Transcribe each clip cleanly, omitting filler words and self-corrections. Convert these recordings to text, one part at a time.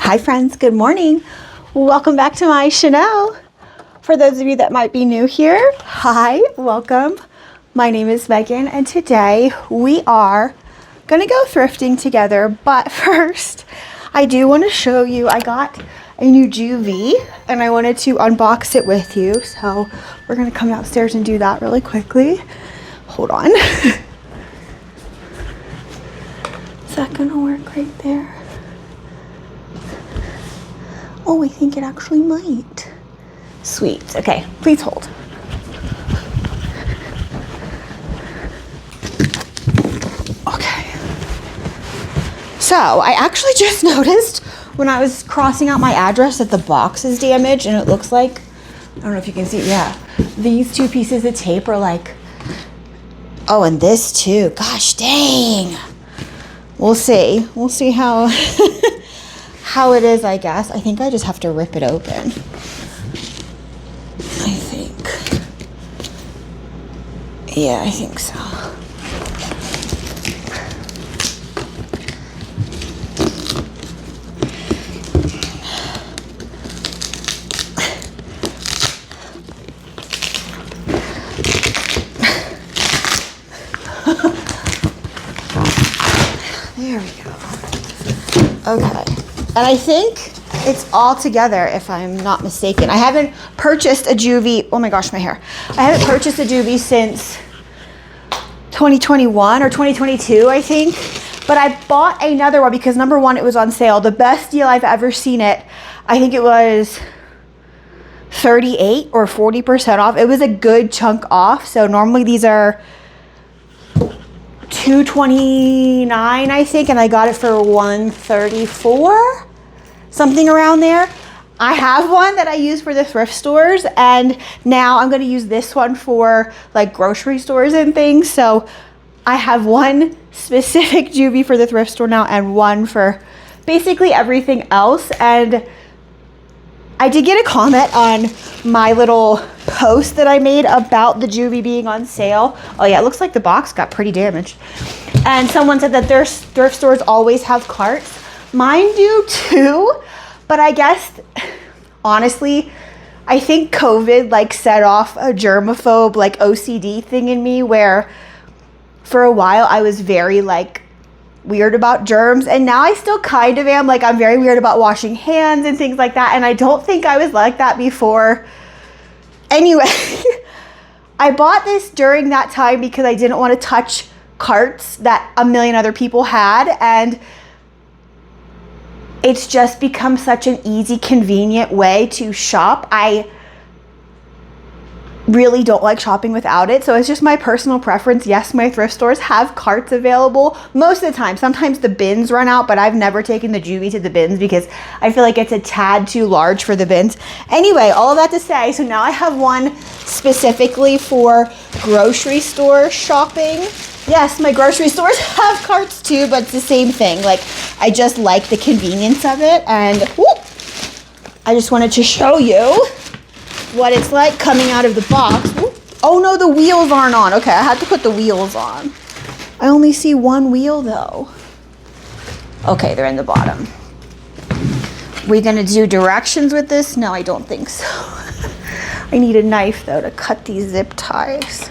Hi friends, good morning. Welcome back to my channel. For those of you that might be new here, hi, welcome. My name is Megan and today we are gonna go thrifting together. But first, I do want to show you, I got a new Joovy and I wanted to unbox it with you. So we're gonna come downstairs and do that really quickly. Hold on. Is that gonna work right there? Oh, I think it actually might. Sweet. Okay, please hold. Okay. So, I actually just noticed when I was crossing out my address that the box is damaged and it looks like, I don't know if you can see, yeah, these two pieces of tape are like, oh, and this too. Gosh dang. We'll see. We'll see how how it is, I guess. I think I just have to rip it open. I think. Yeah, I think so. There we go. Okay. And I think it's all together, if I'm not mistaken. I haven't purchased a Joovy. Oh my gosh, my hair. I haven't purchased a Joovy since 2021 or 2022, I think. But I bought another one because number one, it was on sale. The best deal I've ever seen it. I think it was 38 or 40% off. It was a good chunk off. So normally these are $229, I think, and I got it for $134, something around there. I have one that I use for the thrift stores, and now I'm going to use this one for like grocery stores and things. So I have one specific Joovy for the thrift store now and one for basically everything else. And I did get a comment on my little post that I made about the Joovy being on sale. Oh yeah, it looks like the box got pretty damaged. And someone said that their thrift stores always have carts. Mine do too, but I guess, honestly, I think COVID like set off a germaphobe, like OCD thing in me where for a while I was very like weird about germs, and now I still kind of am. Like I'm very weird about washing hands and things like that, and I don't think I was like that before. Anyway, I bought this during that time because I didn't want to touch carts that a million other people had, and it's just become such an easy, convenient way to shop. I really don't like shopping without it, so it's just my personal preference. Yes, my thrift stores have carts available most of the time. Sometimes the bins run out, but I've never taken the Joovy to the bins because I feel like it's a tad too large for the bins. Anyway, all of that to say, so now I have one specifically for grocery store shopping. Yes, my grocery stores have carts too, but it's the same thing. Like, I just like the convenience of it, and whoop, I just wanted to show you what it's like coming out of the box. Ooh. Oh no, the wheels aren't on. Okay, I had to put the wheels on. I only see one wheel though. Okay, they're in the bottom. We gonna do directions with this? No, I don't think so. I need a knife though to cut these zip ties.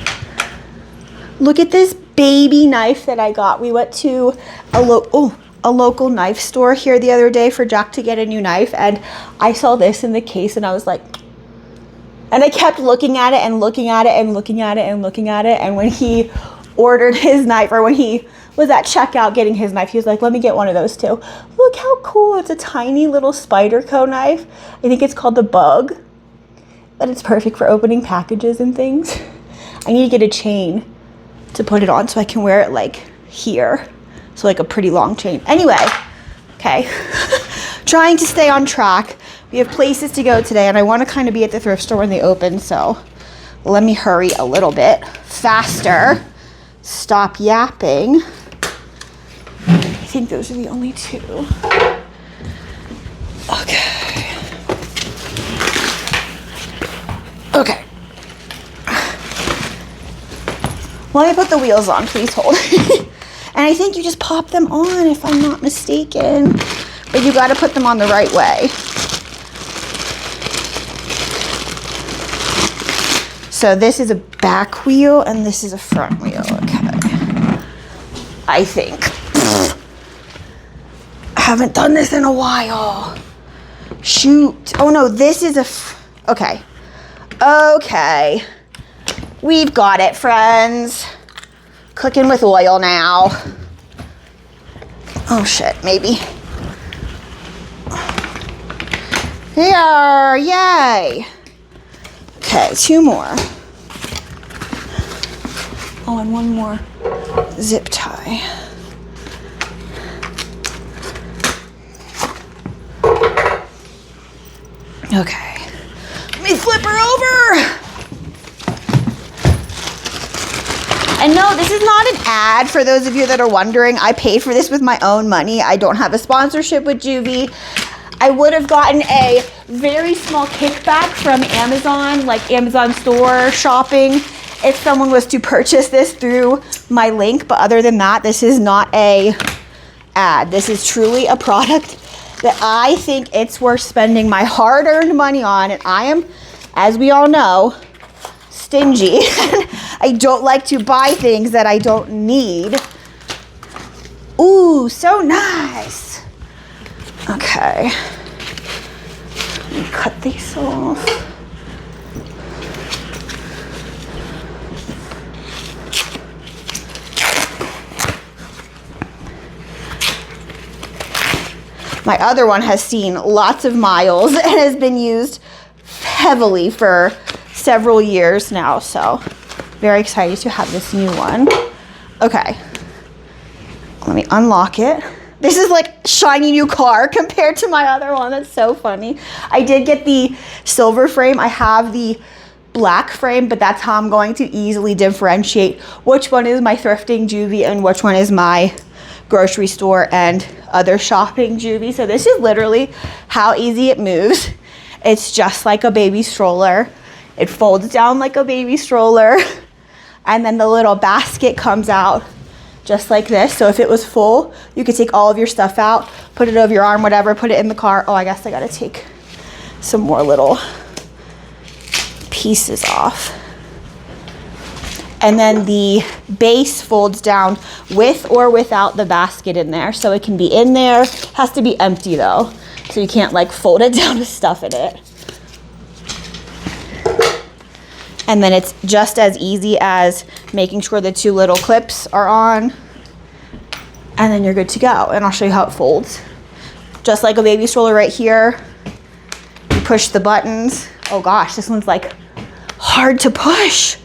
Look at this baby knife that I got. We went to a local knife store here the other day for Jack to get a new knife, and I saw this in the case and I was like, and I kept looking at it and looking at it and looking at it and looking at it. And when he ordered his knife, or when he was at checkout getting his knife, he was like, let me get one of those too. Look how cool. It's a tiny little Spyderco knife. I think it's called the Bug, but it's perfect for opening packages and things. I need to get a chain to put it on so I can wear it like here. So like a pretty long chain. Anyway, okay. Trying to stay on track. We have places to go today, and I want to kind of be at the thrift store when they open, so let me hurry a little bit faster. Stop yapping. I think those are the only two. Okay. Okay. Let me put the wheels on, please hold. And I think you just pop them on, if I'm not mistaken. but you gotta put them on the right way. So this is a back wheel and this is a front wheel, okay. I think. I haven't done this in a while. Shoot. Oh no, this is okay. Okay. We've got it, friends. Cooking with oil now. Oh shit, maybe. Here, yay. Okay, 2 more. Oh, and 1 more zip tie. Okay, let me flip her over. And no, this is not an ad for those of you that are wondering. I paid for this with my own money. I don't have a sponsorship with Joovy. I would have gotten a very small kickback from Amazon, like Amazon store shopping, if someone was to purchase this through my link. But other than that, this is not a ad. This is truly a product that I think it's worth spending my hard-earned money on. And I am, as we all know, stingy. I don't like to buy things that I don't need. Ooh, so nice. Okay. Let me cut these off. My other one has seen lots of miles and has been used heavily for several years now, so very excited to have this new one. Okay, let me unlock it. This is like shiny new car compared to my other one. That's so funny. I did get the silver frame. I have the black frame, but that's how I'm going to easily differentiate which one is my thrifting Joovy and which one is my grocery store and other shopping Joovy. So this is literally how easy it moves. It's just like a baby stroller. It folds down like a baby stroller, and then the little basket comes out just like this. So if it was full, you could take all of your stuff out, put it over your arm, whatever, put it in the car. Oh, I guess I gotta take some more little pieces off. And then the base folds down with or without the basket in there. So it can be in there, has to be empty though. So you can't like fold it down with stuff in it. And then it's just as easy as making sure the 2 little clips are on, and then you're good to go. And I'll show you how it folds. Just like a baby stroller right here. You push the buttons. Oh gosh, this one's like hard to push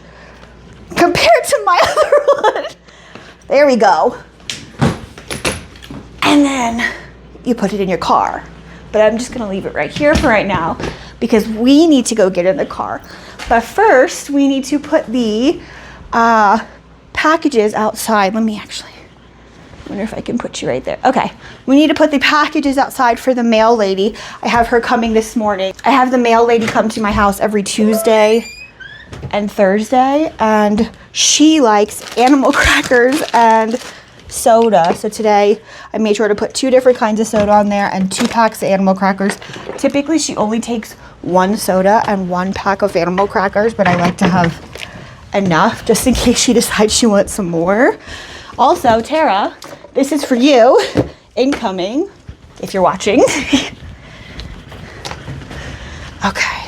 compared to my other one. There we go. And then you put it in your car. But I'm just gonna leave it right here for right now because we need to go get in the car. But first, we need to put the packages outside. Let me actually, I wonder if I can put you right there. Okay, we need to put the packages outside for the mail lady. I have her coming this morning. I have the mail lady come to my house every Tuesday and Thursday, and she likes animal crackers and soda. So today I made sure to put 2 different kinds of soda on there and 2 packs of animal crackers. Typically she only takes 1 soda and 1 pack of animal crackers, but I like to have enough just in case she decides she wants some more. Also, Tara, this is for you, incoming, if you're watching. Okay.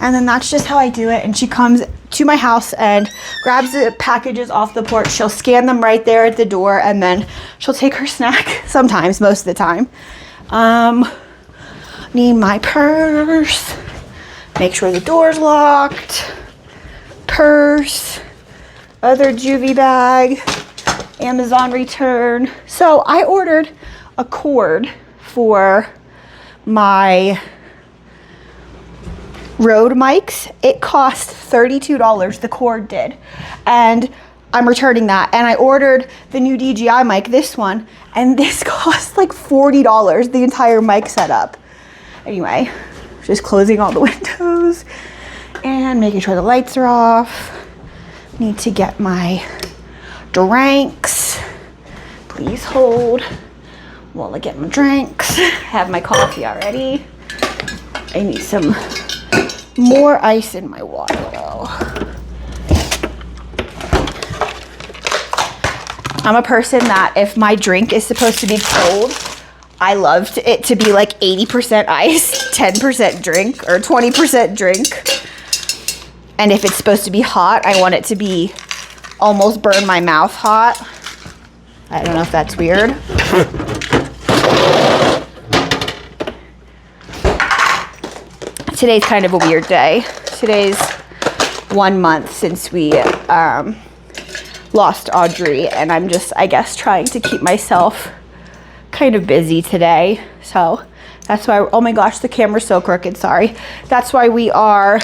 And then that's just how I do it. And she comes to my house and grabs the packages off the porch. She'll scan them right there at the door, and then she'll take her snack sometimes, most of the time. Need my purse. Make sure the door's locked. Purse. Other Joovy bag. Amazon return. So I ordered a cord for my Rode mics. It cost $32, the cord did. And I'm returning that. And I ordered the new DJI mic, this one, and this cost like $40, the entire mic setup. Anyway, just closing all the windows and making sure the lights are off. Need to get my drinks. Please hold While I get my drinks, have my coffee already. I need some more ice in my water though. I'm a person that if my drink is supposed to be cold, I love it to be like 80% ice, 10% drink, or 20% drink. And if it's supposed to be hot, I want it to be almost burn my mouth hot. I don't know if that's weird. Today's kind of a weird day. Today's 1 month since we lost Audrey, and I'm just, I guess, trying to keep myself kind of busy today. So that's why, oh my gosh, the camera's so crooked, sorry. That's why we are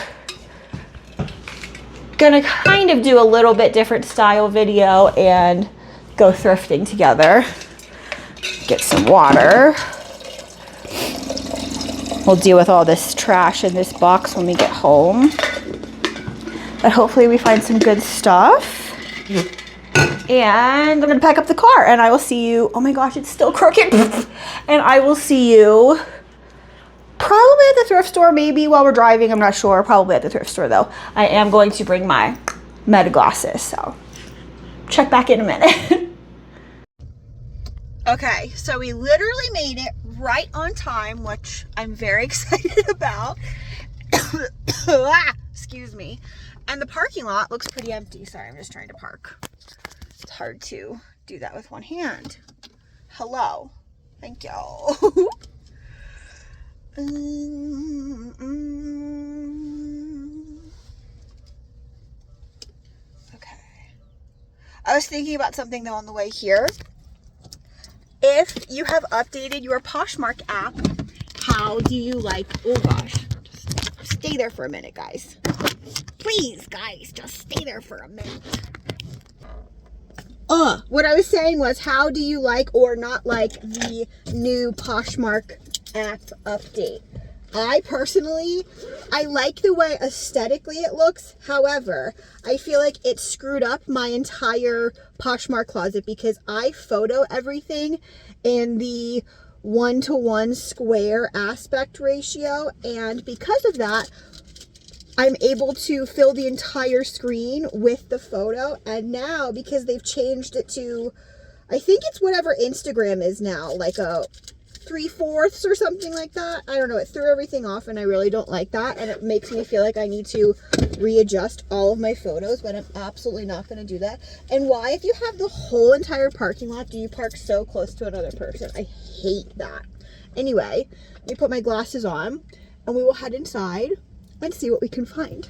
gonna kind of do a little bit different style video and go thrifting together. Get some water. We'll deal with all this trash in this box when we get home. But hopefully we find some good stuff. And I'm gonna pack up the car and I will see you, oh my gosh, it's still crooked. And I will see you probably at the thrift store, maybe while we're driving, I'm not sure, probably at the thrift store though. I am going to bring my Meta glasses, so check back in a minute. Okay, so we literally made it right on time, which I'm very excited about. Excuse me. And the parking lot looks pretty empty. Sorry, I'm just trying to park. It's hard to do that with one hand. Hello. Thank you. Okay. I was thinking about something though on the way here. If you have updated your Poshmark app, how do you like, oh gosh, just stay there for a minute, guys. Please, guys, just stay there for a minute. What I was saying was, how do you like or not like the new Poshmark app update? I personally, I like the way aesthetically it looks. However, I feel like it screwed up my entire Poshmark closet because I photo everything in the 1-to-1 square aspect ratio. And because of that, I'm able to fill the entire screen with the photo. And now, because they've changed it to, I think it's whatever Instagram is now, like a 3/4 or something like that. I don't know. It threw everything off and I really don't like that. And it makes me feel like I need to readjust all of my photos, but I'm absolutely not going to do that. And why, if you have the whole entire parking lot, do you park so close to another person? I hate that. Anyway, let me put my glasses on and we will head inside and see what we can find.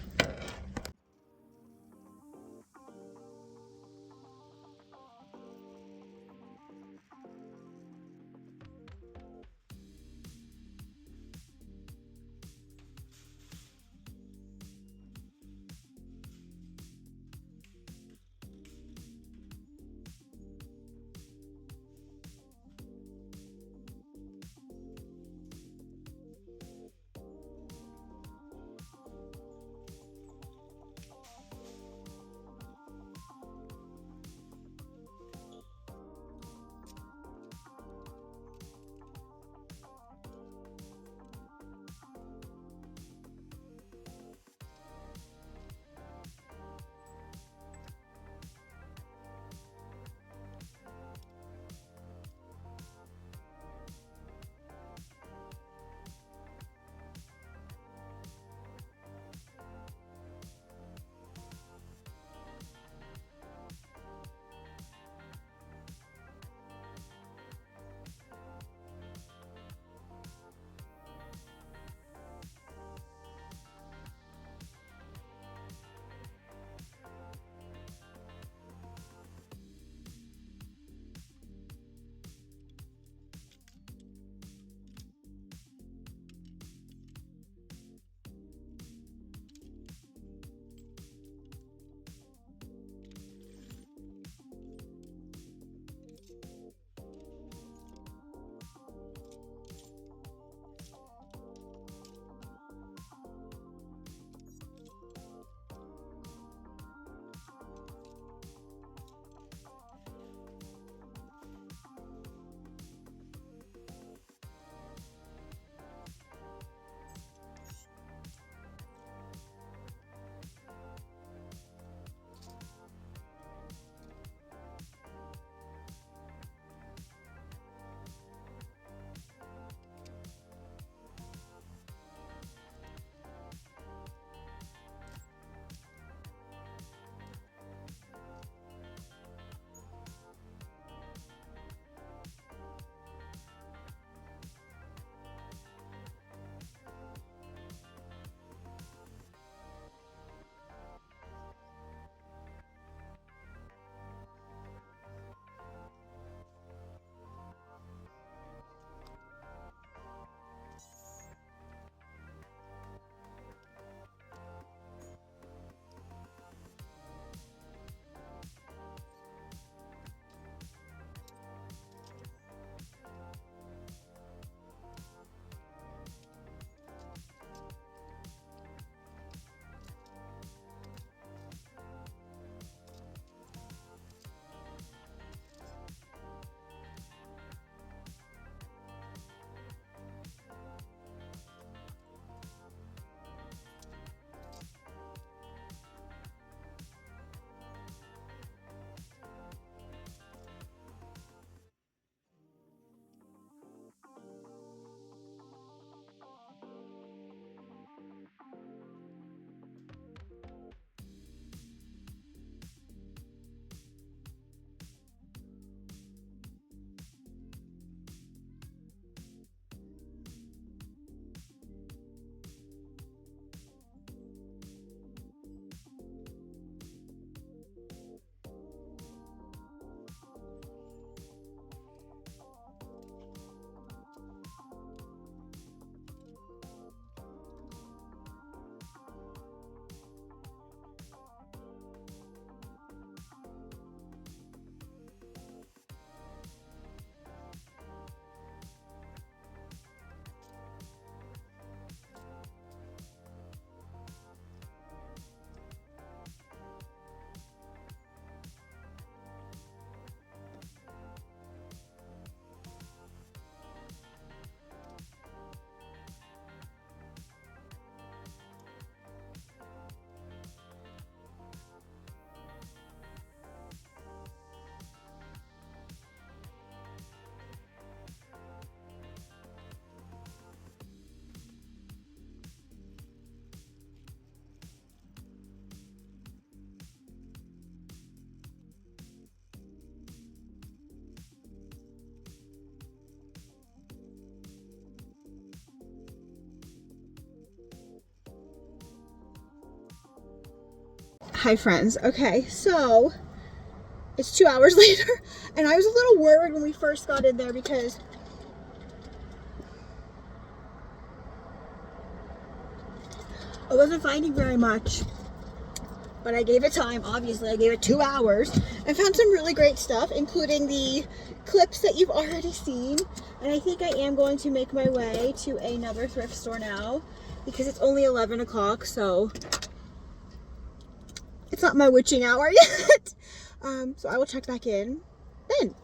Hi friends. Okay, so it's 2 hours later and I was a little worried when we first got in there because I wasn't finding very much, but I gave it time. Obviously I gave it 2 hours and found some really great stuff, including the clips that you've already seen. And I think I am going to make my way to another thrift store now because it's only 11 o'clock, so it's not my witching hour yet. So I will check back in then.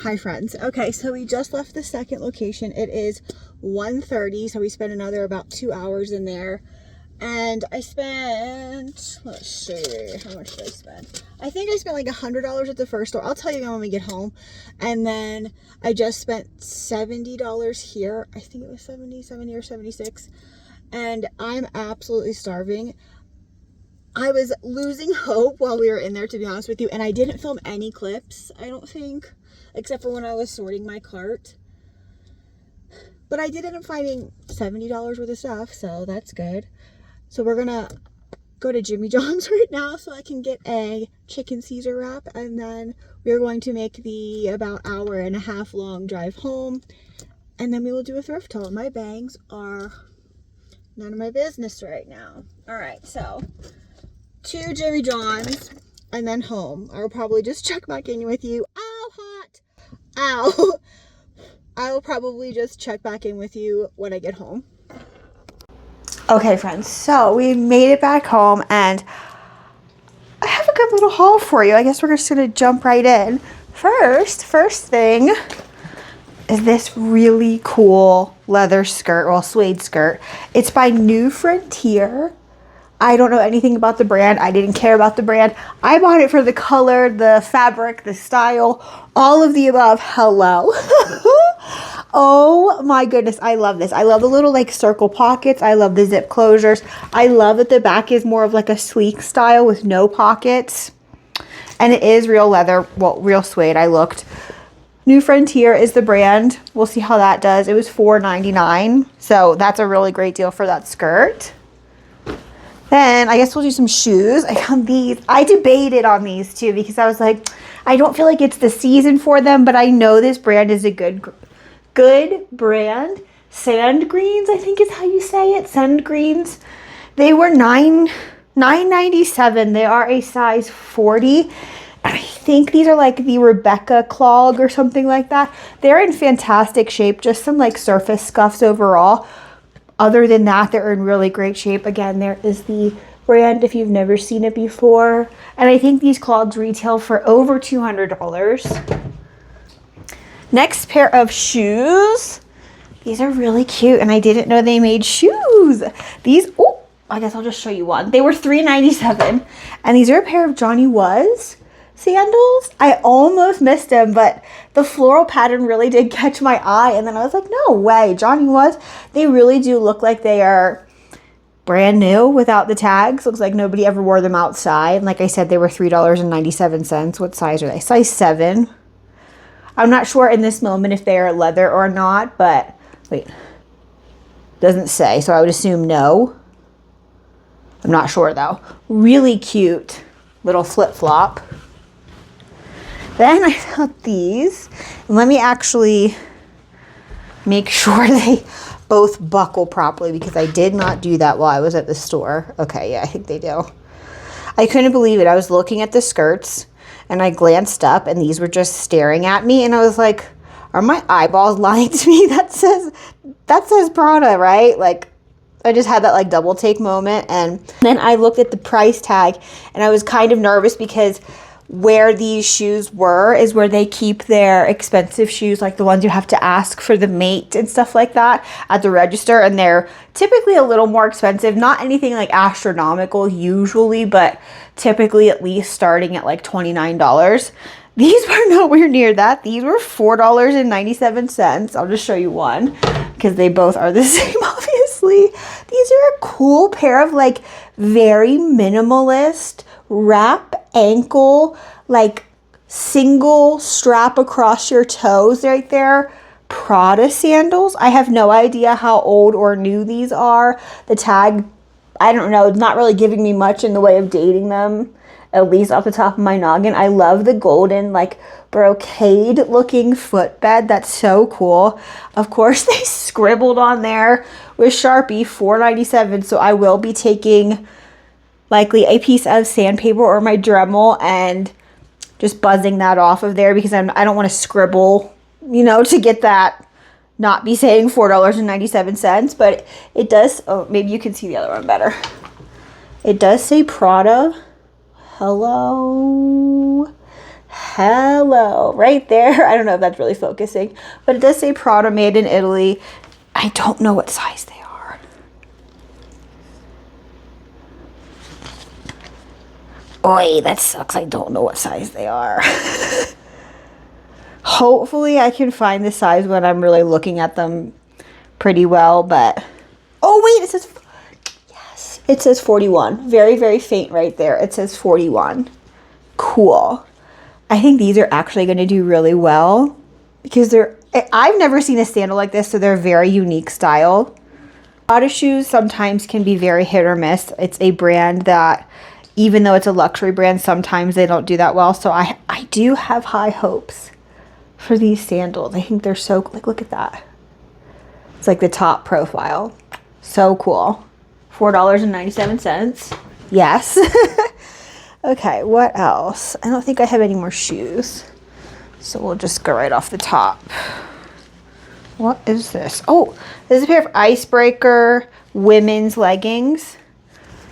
Hi friends. Okay, so we just left the second location. It is 1:30, so we spent another about 2 hours in there. And I spent, let's see, how much did I spend? I think I spent like $100 at the first store. I'll tell you when we get home. And then I just spent $70 here. I think it was 70 or 76. And I'm absolutely starving. I was losing hope while we were in there, to be honest with you. And I didn't film any clips, I don't think, except for when I was sorting my cart. But I did end up finding $70 worth of stuff, so that's good. So we're gonna go to Jimmy John's right now so I can get a chicken Caesar wrap, and then we're going to make the about hour and a half long drive home, and then we will do a thrift haul. My bangs are none of my business right now. All right, so to Jimmy John's and then home. I will probably just check back in with you. Ow, hot. Ow. I will probably just check back in with you when I get home. Okay, friends, so we made it back home and I have a good little haul for you. I guess we're just gonna jump right in. First thing is this really cool leather skirt, well, suede skirt. It's by New Frontier. I don't know anything about the brand. I didn't care about the brand. I bought it for the color, the fabric, the style, all of the above. Hello. Oh my goodness, I love this. I love the little like circle pockets. I love the zip closures. I love that the back is more of like a sleek style with no pockets. And it is real leather, well, real suede. I looked. New Frontier is the brand. We'll see how that does. It was $4.99. So that's a really great deal for that skirt. Then I guess we'll do some shoes. I found these. I debated on these too because I was like, I don't feel like it's the season for them, but I know this brand is a good brand. Sand Greens, I think is how you say it. Sand Greens. They were $9.97. They are a size 40. I think these are like the Rebecca clog or something like that. They're in fantastic shape. Just some like surface scuffs overall. Other than that, they're in really great shape. Again, there is the brand if you've never seen it before. And I think these clogs retail for over $200. Next pair of shoes. These are really cute, and I didn't know they made shoes. These, oh, I guess I'll just show you one. They were $3.97, and these are a pair of Johnny Was sandals. I almost missed them, but the floral pattern really did catch my eye, and then I was like, no way, Johnny Was. They really do look like they are brand new without the tags. Looks like nobody ever wore them outside. Like I said, they were $3.97. What size are they? Size 7. I'm not sure in this moment if they are leather or not, but wait, doesn't say, so I would assume no. I'm not sure though. Really cute little flip-flop. Then I found these, and let me actually make sure they both buckle properly because I did not do that while I was at the store. Okay, yeah, I think they do. I couldn't believe it. I was looking at the skirts and I glanced up and these were just staring at me and I was like, are my eyeballs lying to me? That says Prada, right? Like, I just had that like double take moment, and then I looked at the price tag and I was kind of nervous because where these shoes were is where they keep their expensive shoes, like the ones you have to ask for the mate and stuff like that at the register. And they're typically a little more expensive, not anything like astronomical usually, but typically at least starting at like $29. These were nowhere near that. These were $4.97. I'll just show you one because they both are the same, obviously. These are a cool pair of like very minimalist wrap ankle, like single strap across your toes right there, Prada sandals. I have no idea how old or new these are. The tag, I don't know, it's not really giving me much in the way of dating them, at least off the top of my noggin. I love the golden, like, brocade looking footbed. That's so cool. Of course, they scribbled on there with Sharpie $4.97. So I will be taking likely a piece of sandpaper or my Dremel and just buzzing that off of there because I don't want to scribble, you know, to get that not be saying $4.97. But it does, oh, maybe you can see the other one better. It does say Prada. Hello, right there. I don't know if that's really focusing, but it does say Prada, made in Italy. I don't know what size they are. Oy, that sucks. I don't know what size they are. Hopefully I can find the size when I'm really looking at them pretty well, but oh wait, it says, yes, it says 41. Very, very faint right there. It says 41. Cool. I think these are actually going to do really well because I've never seen a sandal like this, so they're very unique style. Prada shoes sometimes can be very hit or miss. It's a brand that, even though it's a luxury brand, sometimes they don't do that well. So I do have high hopes for these sandals. I think they're so, like, look at that. It's like the top profile. So cool. $4.97. Yes. Okay, what else? I don't think I have any more shoes. So we'll just go right off the top. What is this? Oh, this is a pair of Icebreaker women's leggings.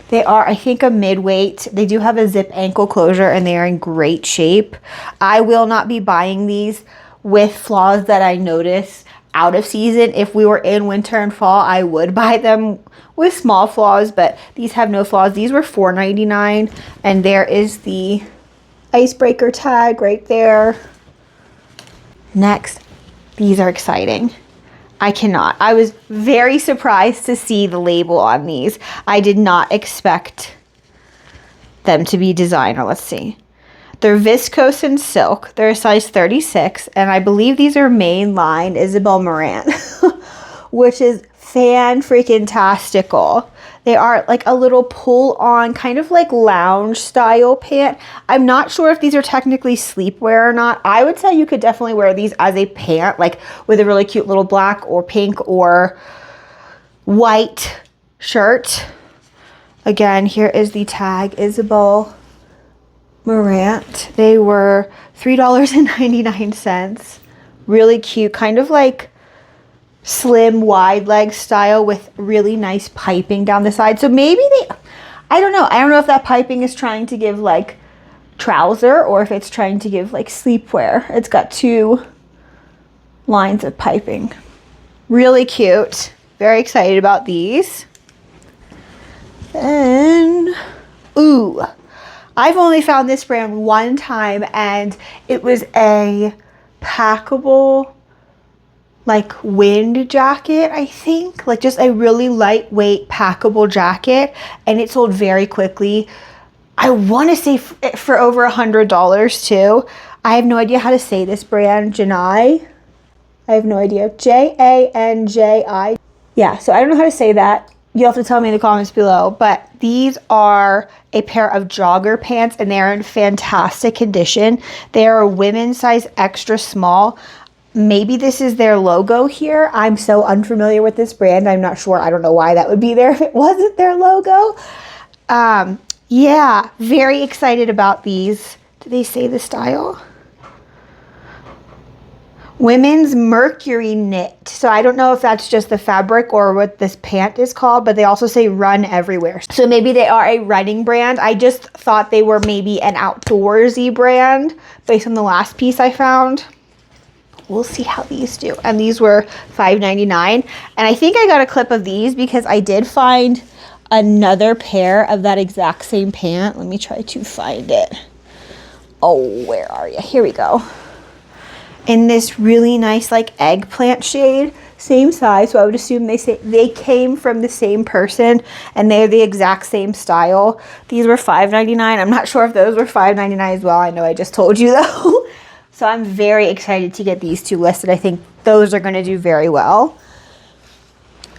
They are, I think, a mid-weight. They do have a zip ankle closure and they are in great shape. I will not be buying these with flaws that I notice out of season. If we were in winter and fall, I would buy them with small flaws, but these have no flaws. These were $4.99 and there is the Icebreaker tag right there. Next, these are exciting. I was very surprised to see the label on these. I did not expect them to be designer. Let's see. They're viscose and silk. They're a size 36, and I believe these are mainline Isabel Marant, which is fan-freaking-tastical. They are like a little pull-on, kind of like lounge style pant. I'm not sure if these are technically sleepwear or not. I would say you could definitely wear these as a pant, like with a really cute little black or pink or white shirt. Again, here is the tag, Isabel Marant. They were $3.99. Really cute, kind of like slim wide leg style with really nice piping down the side. So maybe I don't know if that piping is trying to give like trouser or if it's trying to give like sleepwear. It's got two lines of piping. Really cute. Very excited about these. And ooh, I've only found this brand one time and it was a packable like wind jacket, I think, like just a really lightweight packable jacket, and it sold very quickly. I want to say for over $100 too. I have no idea how to say this brand. Janai, I have no idea. Janji. Yeah, so I don't know how to say that. You'll have to tell me in the comments below, but these are a pair of jogger pants and they're in fantastic condition. They are a women's size extra small. Maybe this is their logo here. I'm so unfamiliar with this brand. I'm not sure. I don't know why that would be there if it wasn't their logo. Yeah, very excited about these. Do they say the style? women's mercury knit. So I don't know if that's just the fabric or what this pant is called, but they also say run everywhere. So maybe they are a running brand. I just thought they were maybe an outdoorsy brand based on the last piece I found. We'll see how these do. And these were $5.99. And I think I got a clip of these because I did find another pair of that exact same pant. Let me try to find it. Oh, where are you? Here we go. In this really nice like eggplant shade, same size. So I would assume they came from the same person and they're the exact same style. These were $5.99. I'm not sure if those were $5.99 as well. I know I just told you though. So I'm very excited to get these two listed. I think those are going to do very well.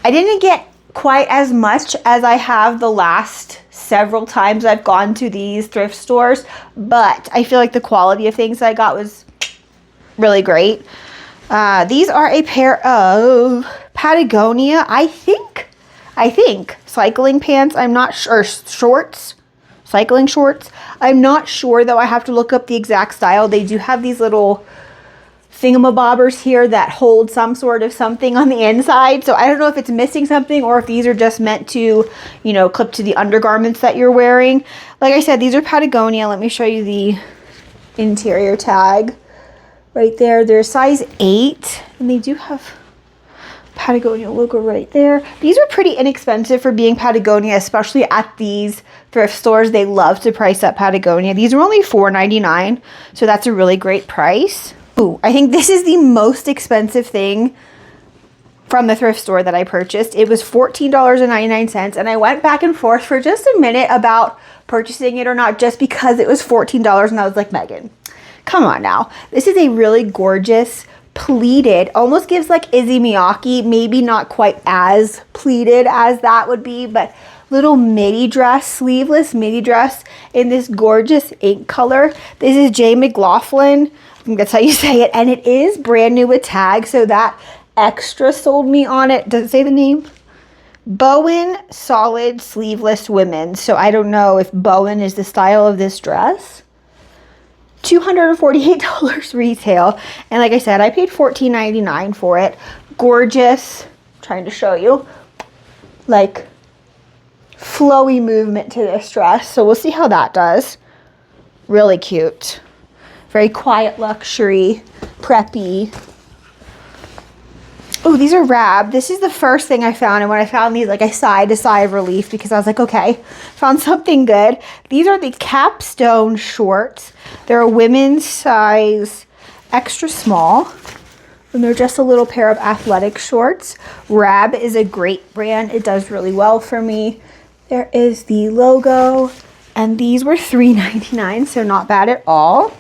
I didn't get quite as much as I have the last several times I've gone to these thrift stores, but I feel like the quality of things I got was really great. These are a pair of Patagonia, I think cycling pants. I'm not sure, shorts, cycling shorts. I'm not sure though. I have to look up the exact style. They do have these little thingamabobbers here that hold some sort of something on the inside. So I don't know if it's missing something or if these are just meant to, you know, clip to the undergarments that you're wearing. Like I said, these are Patagonia. Let me show you the interior tag. Right there, they're size 8, and they do have Patagonia logo right there. These are pretty inexpensive for being Patagonia, especially at these thrift stores. They love to price up Patagonia. These are only $4.99, so that's a really great price. Ooh, I think this is the most expensive thing from the thrift store that I purchased. It was $14.99, and I went back and forth for just a minute about purchasing it or not, just because it was $14, and I was like, Megan, come on now. This is a really gorgeous pleated, almost gives like Izzy Miyake, maybe not quite as pleated as that would be, but little midi dress, sleeveless midi dress in this gorgeous ink color. This is J. McLaughlin. I think that's how you say it. And it is brand new with tag, so that extra sold me on it. Does it say the name? Bowen Solid Sleeveless Women's. So I don't know if Bowen is the style of this dress. $248 retail, and like I said, I paid $14.99 for it. Gorgeous. I'm trying to show you, like, flowy movement to this dress, so we'll see how that does. Really cute, very quiet luxury, preppy. Oh, these are Rab. This is the first thing I found, and when I found these, like, I sighed a sigh of relief because I was like, okay, found something good. These are the Capstone shorts. They're a women's size extra small, and they're just a little pair of athletic shorts. Rab is a great brand. It does really well for me. There is the logo, and these were $3.99, so not bad at all.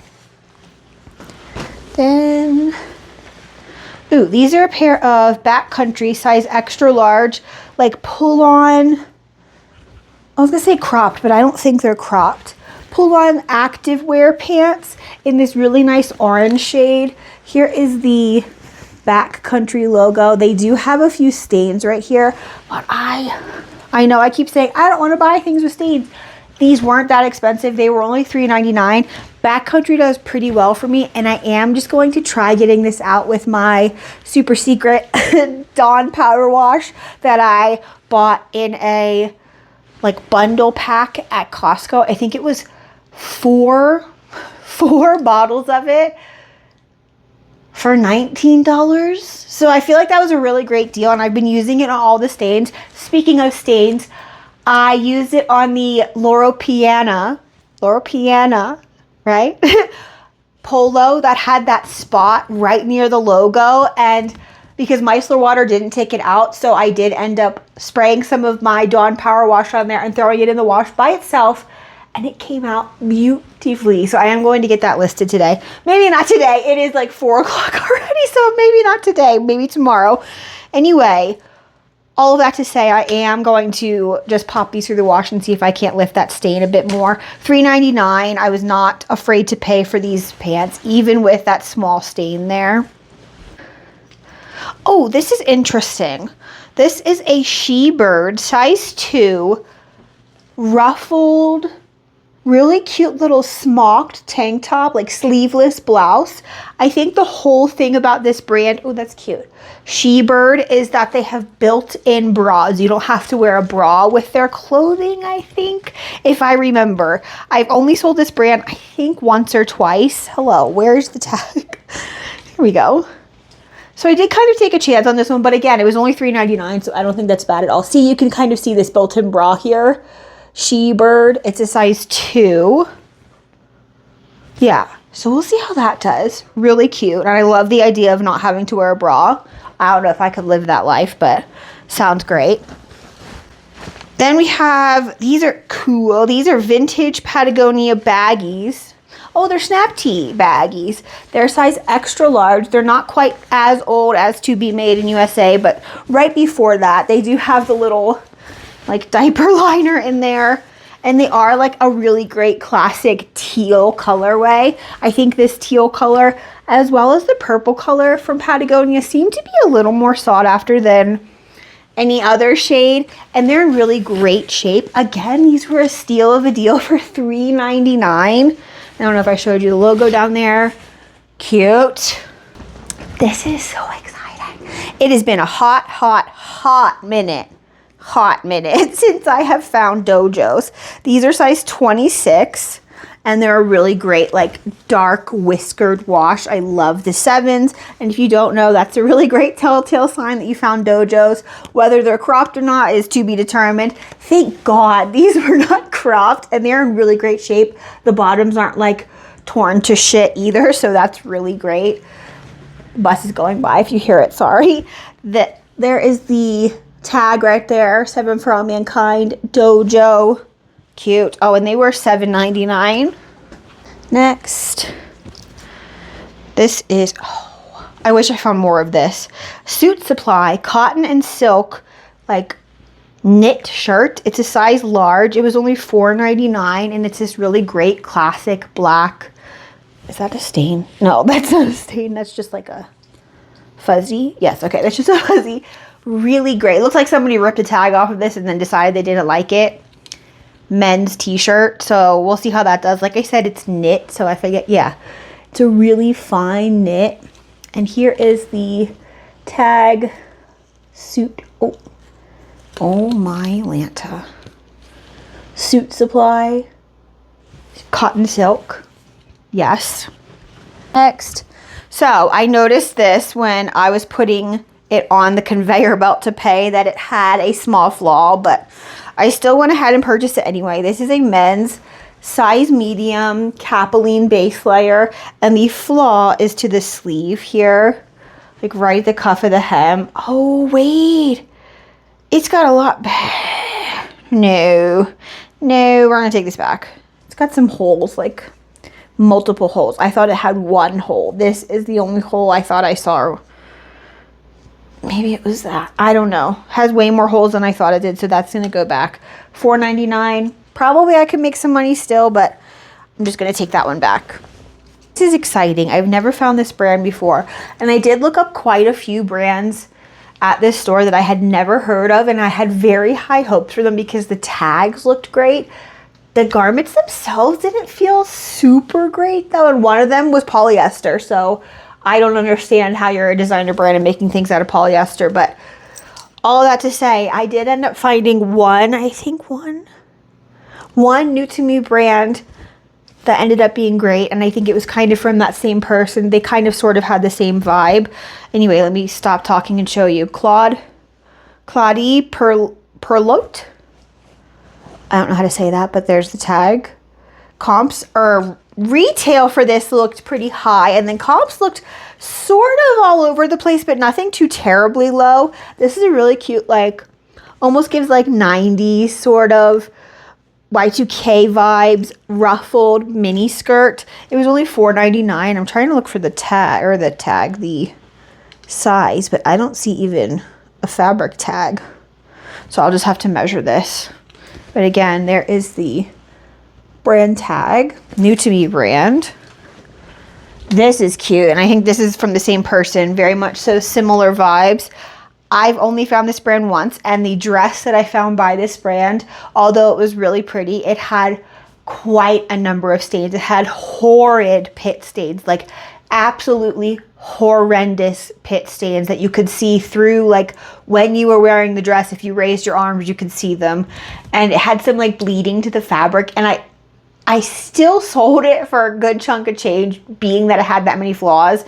Then... ooh, these are a pair of Backcountry size extra large, like pull-on, I was gonna say cropped, but I don't think they're cropped. Pull-on activewear pants in this really nice orange shade. Here is the Backcountry logo. They do have a few stains right here, but I know I keep saying I don't want to buy things with stains. These weren't that expensive. They were only $3.99. Backcountry does pretty well for me, and I am just going to try getting this out with my super secret Dawn Power Wash that I bought in a like bundle pack at Costco. I think it was four bottles of it for $19. So I feel like that was a really great deal, and I've been using it on all the stains. Speaking of stains, I used it on the Loro Piana, right? Polo that had that spot right near the logo, and because micellar water didn't take it out, so I did end up spraying some of my Dawn Power Wash on there and throwing it in the wash by itself, and it came out beautifully. So I am going to get that listed today. Maybe not today. It is like 4 o'clock already, so maybe not today, maybe tomorrow. Anyway, all of that to say, I am going to just pop these through the wash and see if I can't lift that stain a bit more. $3.99. I was not afraid to pay for these pants, even with that small stain there. Oh, this is interesting. This is a She Bird size 2 ruffled Really cute little smocked tank top, like sleeveless blouse. I think the whole thing about this brand, oh, that's cute, She-Bird, is that they have built-in bras. You don't have to wear a bra with their clothing, I think, if I remember. I've only sold this brand, I think, once or twice. Hello, where's the tag? Here we go. So I did kind of take a chance on this one, but again, it was only $3.99, so I don't think that's bad at all. See, you can kind of see this built-in bra here. She-Bird, it's a size 2. Yeah, so we'll see how that does. Really cute, and I love the idea of not having to wear a bra. I don't know if I could live that life, but sounds great. Then we have, these are cool. These are vintage Patagonia baggies. Oh, they're Snap Tee baggies. They're size extra large. They're not quite as old as To Be Made in USA, but right before that, they do have the little like diaper liner in there. And they are like a really great classic teal colorway. I think this teal color, as well as the purple color from Patagonia, seem to be a little more sought after than any other shade. And they're in really great shape. Again, these were a steal of a deal for $3.99. I don't know if I showed you the logo down there. Cute. This is so exciting. It has been a hot minute since I have found dojos. These are size 26 and they're a really great like dark whiskered wash. I love the 7s, and if you don't know, that's a really great telltale sign that you found dojos. Whether they're cropped or not is to be determined. Thank God these were not cropped, and they're in really great shape. The bottoms aren't like torn to shit either, so that's really great. Bus is going by if you hear it, sorry. There is the tag right there, 7 for All Mankind, Dojo. Cute. Oh, and they were $7.99. Next. This is, oh, I wish I found more of this. Suit Supply, cotton and silk, like knit shirt. It's a size large. It was only $4.99, and it's this really great classic black. Is that a stain? No, that's not a stain. That's just like a fuzzy. Yes, okay, that's just a fuzzy. Really great. It looks like somebody ripped a tag off of this and then decided they didn't like it. Men's t-shirt, so we'll see how that does. Like I said, it's knit, so I forget. Yeah, it's a really fine knit. And here is the tag suit. Oh my Lanta. Suit Supply, cotton silk. Yes. Next, so I noticed this when I was putting it on the conveyor belt to pay, that it had a small flaw, but I still went ahead and purchased it anyway. This is a men's size medium Capeline base layer, and the flaw is to the sleeve here, like right at the cuff of the hem. Oh wait, it's got a lot back. No, we're gonna take this back. It's got some holes, like multiple holes. I thought it had one hole. This is the only hole I thought I saw. Maybe it was that. I don't know. Has way more holes than I thought it did, so that's going to go back. $4.99. Probably I could make some money still, but I'm just going to take that one back. This is exciting. I've never found this brand before, and I did look up quite a few brands at this store that I had never heard of, and I had very high hopes for them because the tags looked great. The garments themselves didn't feel super great, though, and one of them was polyester, so I don't understand how you're a designer brand and making things out of polyester, but all that to say, I did end up finding one new to me brand that ended up being great, and I think it was kind of from that same person. They kind of sort of had the same vibe. Anyway, let me stop talking and show you. Claudie Perlotte. I don't know how to say that, but there's the tag. Comps or retail for this looked pretty high, and then comps looked sort of all over the place, but nothing too terribly low. This is a really cute, like almost gives like 90s sort of Y2K vibes, ruffled mini skirt. It was only $4.99. I'm trying to look for the the size, but I don't see even a fabric tag, so I'll just have to measure this. But again, there is the brand tag, new to me brand. This is cute, and I think this is from the same person, very much so similar vibes. I've only found this brand once, and the dress that I found by this brand, although it was really pretty, it had quite a number of stains. It had horrid pit stains, like absolutely horrendous pit stains that you could see through, like when you were wearing the dress, if you raised your arms, you could see them. And it had some like bleeding to the fabric, and I still sold it for a good chunk of change, being that it had that many flaws.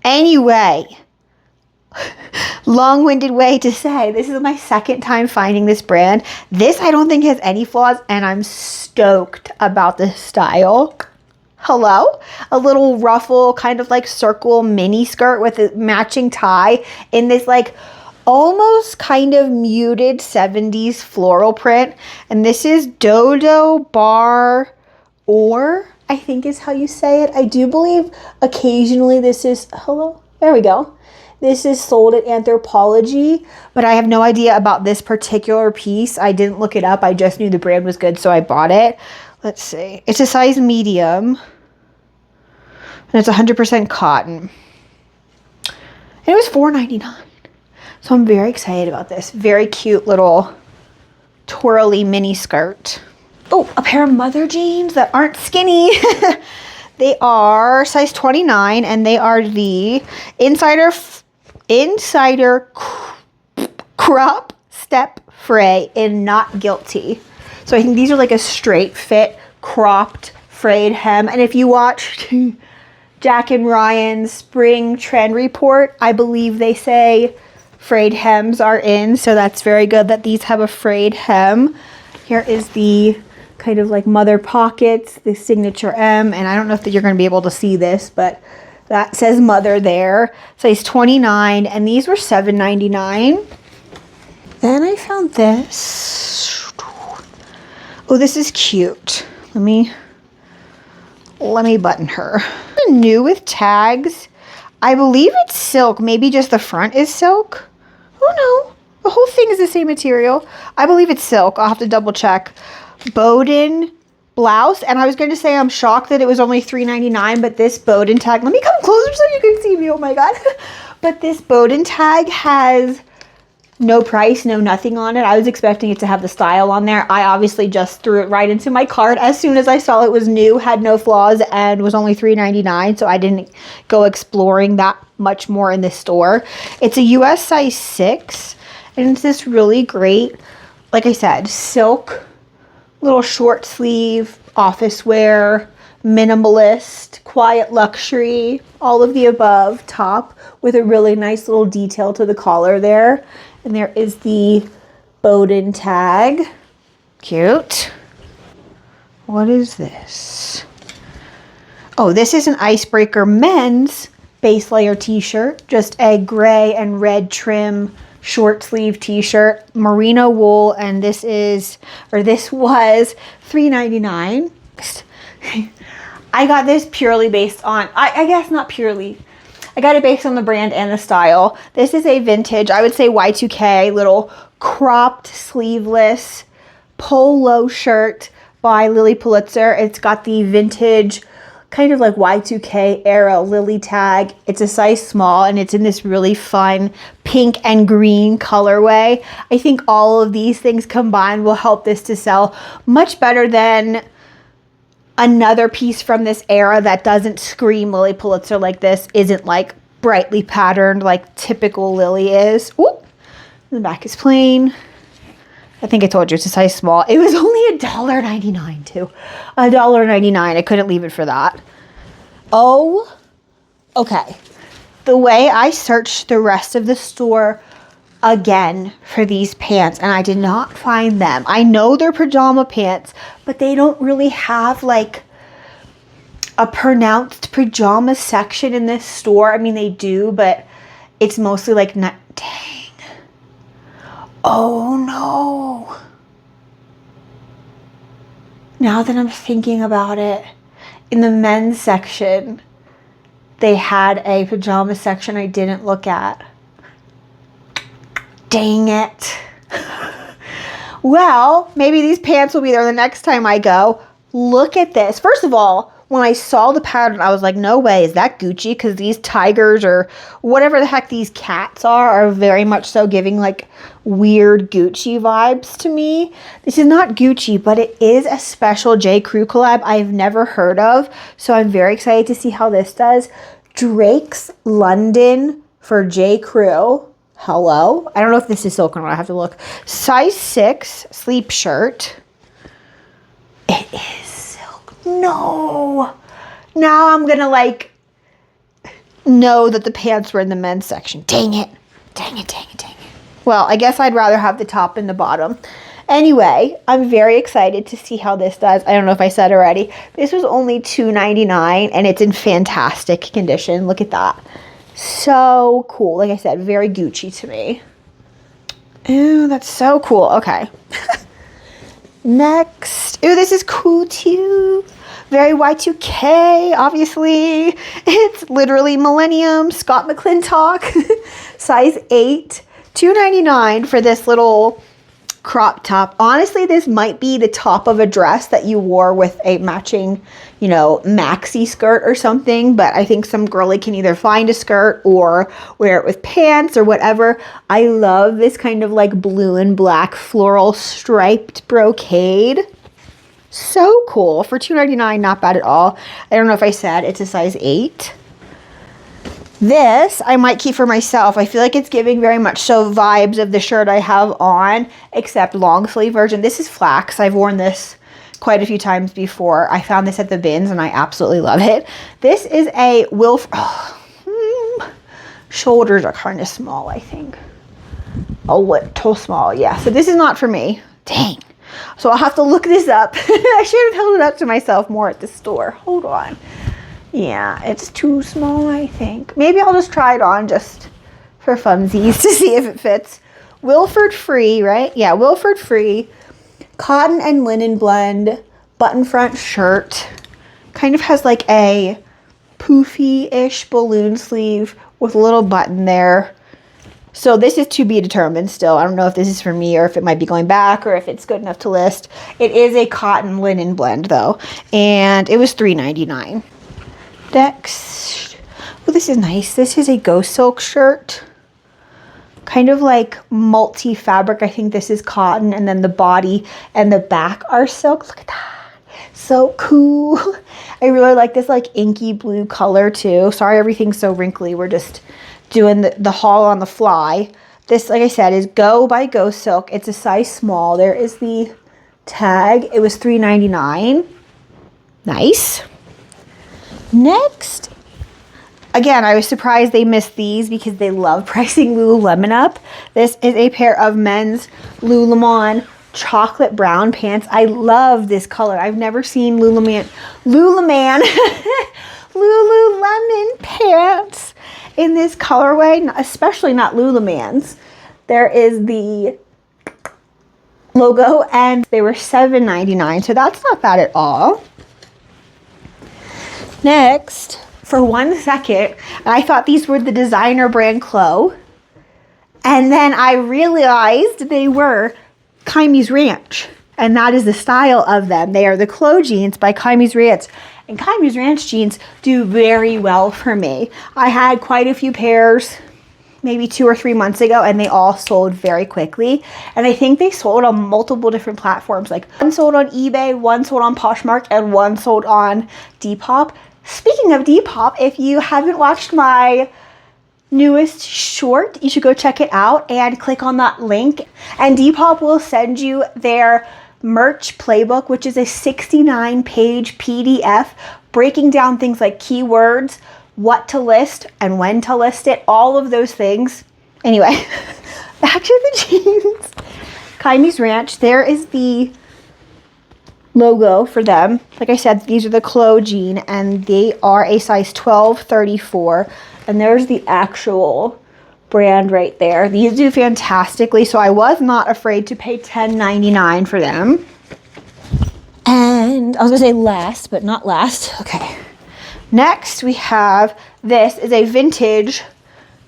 Anyway, long-winded way to say, this is my second time finding this brand. This I don't think has any flaws, and I'm stoked about this style. Hello? A little ruffle, kind of like circle mini skirt with a matching tie in this like almost kind of muted 70s floral print. And this is Dodo Bar, or I think is how you say it. I do believe occasionally this is, hello? There we go. This is sold at Anthropologie, but I have no idea about this particular piece. I didn't look it up. I just knew the brand was good, so I bought it. Let's see. It's a size medium, and it's 100% cotton. And it was $4.99. So I'm very excited about this. Very cute little twirly mini skirt. Oh, a pair of mother jeans that aren't skinny. They are size 29, and they are the Insider Crop Step Fray in Not Guilty. So I think these are like a straight fit cropped frayed hem. And if you watched Jack and Ryan's spring trend report, I believe they say frayed hems are in. So that's very good that these have a frayed hem. Here is the kind of like mother pockets, the signature M. And I don't know if you're going to be able to see this, but that says mother there. Size 29, and these were $7.99. Then I found this. Oh, this is cute. Let me button her. New with tags. I believe it's silk. Maybe just the front is silk. Oh no, the whole thing is the same material. I believe it's silk. I'll have to double check. Bowden blouse, and I was going to say I'm shocked that it was only $3.99, but this Bowden tag, let me come closer so you can see me, oh my god. But this Bowden tag has no price, no nothing on it. I was expecting it to have the style on there. I obviously just threw it right into my cart as soon as I saw it was new, had no flaws, and was only $3.99, so I didn't go exploring that much more in this store. It's a US size 6, and it's this really great, like I said, silk, little short sleeve, office wear, minimalist, quiet luxury, all of the above top with a really nice little detail to the collar there. And there is the Bowden tag. Cute. What is this? Oh, this is an Icebreaker men's base layer t-shirt. Just a gray and red trim short sleeve t-shirt, merino wool, and this was $3.99. I got this purely based on, I guess not purely, I got it based on the brand and the style. This is a vintage, I would say Y2K, little cropped sleeveless polo shirt by Lily Pulitzer. It's got the vintage kind of like Y2K era Lily tag. It's a size small, and it's in this really fun pink and green colorway. I think all of these things combined will help this to sell much better than another piece from this era that doesn't scream Lily Pulitzer like this, isn't like brightly patterned like typical Lily is. Ooh, the back is plain. I think I told you it's a size small. It was only $1.99 too. $1.99. I couldn't leave it for that. Oh, okay. The way I searched the rest of the store again for these pants, and I did not find them. I know they're pajama pants, but they don't really have like a pronounced pajama section in this store. I mean, they do, but it's mostly like, dang. Oh no. Now that I'm thinking about it, in the men's section, they had a pajama section I didn't look at. Dang it. Well, maybe these pants will be there the next time I go. Look at this. First of all, when I saw the pattern, I was like, no way, is that Gucci? Because these tigers or whatever the heck these cats are very much so giving like weird Gucci vibes to me. This is not Gucci, but it is a special J. Crew collab I've never heard of. So I'm very excited to see how this does. Drake's London for J. Crew. Hello? I don't know if this is silk or not. I have to look. Size 6 sleep shirt. It is silk. No. Now I'm going to like know that the pants were in the men's section. Dang it. Dang it, dang it, dang it. Well, I guess I'd rather have the top and the bottom. Anyway, I'm very excited to see how this does. I don't know if I said already. This was only $2.99 and it's in fantastic condition. Look at that. So cool. Like I said, very Gucci to me. Ooh, that's so cool. Okay. Next. Ooh, this is cool too. Very Y2K, obviously. It's literally Millennium. Scott McClintock. Size 8. $2.99 for this little crop top. Honestly, this might be the top of a dress that you wore with a matching, you know, maxi skirt or something, but I think some girly can either find a skirt or wear it with pants or whatever. I love this kind of like blue and black floral striped brocade. So cool. For $2.99, not bad at all. I don't know if I said it's a size 8. This I might keep for myself. I feel like it's giving very much so vibes of the shirt I have on, except long sleeve version. This is flax. I've worn this quite a few times before. I found this at the bins and I absolutely love it. This is a shoulders are kind of small, I think. A little small, yeah. So this is not for me. Dang. So I'll have to look this up. I should have held it up to myself more at the store. Hold on. Yeah, it's too small, I think. Maybe I'll just try it on just for funsies to see if it fits. Wilford Free, right? Yeah, Wilford Free. Cotton and linen blend. Button front shirt. Kind of has like a poofy-ish balloon sleeve with a little button there. So this is to be determined still. I don't know if this is for me or if it might be going back or if it's good enough to list. It is a cotton linen blend though. And it was $3.99. Next, oh, this is nice. This is a Ghost Silk shirt. Kind of like multi-fabric. I think this is cotton and then the body and the back are silk. Look at that. So cool. I really like this like inky blue color too. Sorry, everything's so wrinkly. We're just doing the haul on the fly. This, like I said, is Go by Ghost Silk. It's a size small. There is the tag. It was $3.99. Nice. Next, again, I was surprised they missed these because they love pricing Lululemon up. This is a pair of men's Lululemon chocolate brown pants. I love this color. I've never seen Lululemon pants in this colorway, especially not Lululemon's. There is the logo and they were $7.99, so that's not bad at all. Next, for 1 second, I thought these were the designer brand Chloe. And then I realized they were Kaimis Ranch. And that is the style of them. They are the Chloe jeans by Kaimis Ranch. And Kaimis Ranch jeans do very well for me. I had quite a few pairs maybe 2 or 3 months ago and they all sold very quickly. And I think they sold on multiple different platforms. Like one sold on eBay, one sold on Poshmark, and one sold on Depop. Speaking of Depop, if you haven't watched my newest short, you should go check it out and click on that link. And Depop will send you their merch playbook, which is a 69-page PDF breaking down things like keywords, what to list and when to list it, all of those things. Anyway, back to the jeans. Kaimis Ranch, there is the logo for them. Like I said, these are the Chloe jean and they are a size 12-34. And there's the actual brand right there. These do fantastically, so I was not afraid to pay $10.99 for them. And I was gonna say last, but not last. Okay. Next, we have, this is a vintage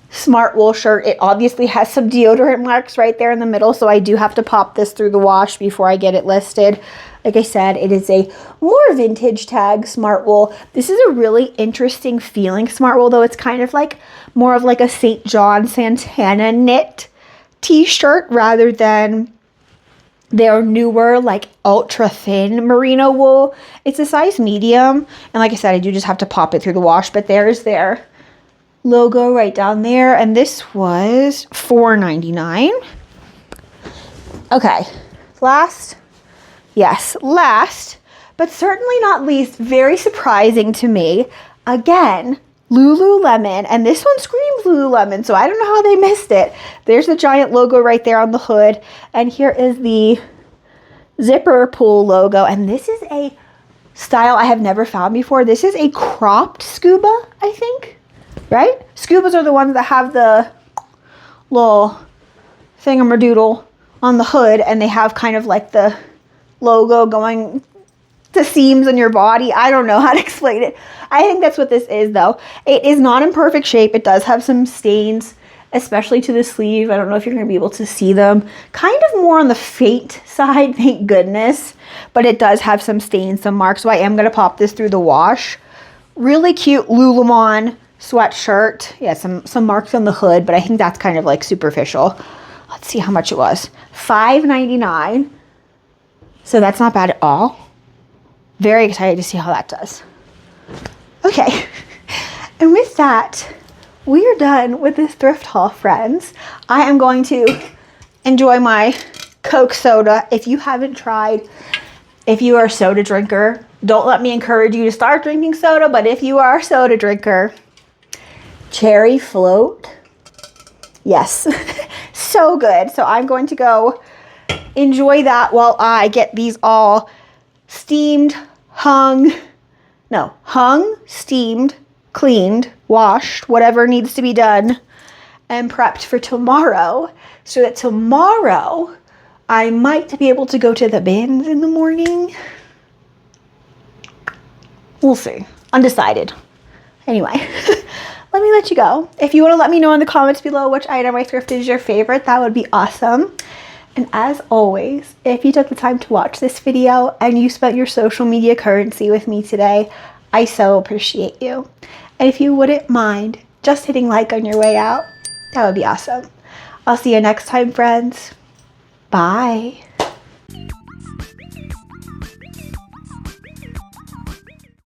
smart wool shirt. It obviously has some deodorant marks right there in the middle, so I do have to pop this through the wash before I get it listed. Like I said, it is a more vintage tag smart wool. This is a really interesting feeling smart wool, though. It's kind of like more of like a St. John Santana knit t-shirt rather than their newer, like ultra thin merino wool. It's a size medium. And like I said, I do just have to pop it through the wash, but there's their logo right down there. And this was $4.99. Okay, last, but certainly not least, very surprising to me, again, Lululemon, and this one screams Lululemon, so I don't know how they missed it. There's the giant logo right there on the hood, and here is the zipper pull logo, and this is a style I have never found before. This is a cropped scuba, I think, right? Scubas are the ones that have the little thingamadoodle on the hood, and they have kind of like the logo going to seams on your body. I don't know how to explain it. I think that's what this is, though. It is not in perfect shape. It does have some stains, especially to the sleeve. I don't know if you're going to be able to see them. Kind of more on the faint side, thank goodness. But it does have some stains, some marks, so I am going to pop this through the wash. Really cute Lululemon sweatshirt. Yeah, some marks on the hood, but I think that's kind of like superficial. Let's see how much it was. $5.99. So that's not bad at all. Very excited to see how that does. Okay, and with that, we are done with this thrift haul, friends. I am going to enjoy my Coke soda. If you haven't tried, if you are a soda drinker, don't let me encourage you to start drinking soda, but if you are a soda drinker, cherry float. Yes, so good. So I'm going to go enjoy that while I get these all steamed, hung, steamed, cleaned, washed, whatever needs to be done, and prepped for tomorrow, so that tomorrow I might be able to go to the bins in the morning. We'll see. Undecided. Anyway, let me let you go. If you want to let me know in the comments below which item I thrifted is your favorite, that would be awesome. And as always, if you took the time to watch this video and you spent your social media currency with me today, I so appreciate you. And if you wouldn't mind just hitting like on your way out, that would be awesome. I'll see you next time, friends. Bye.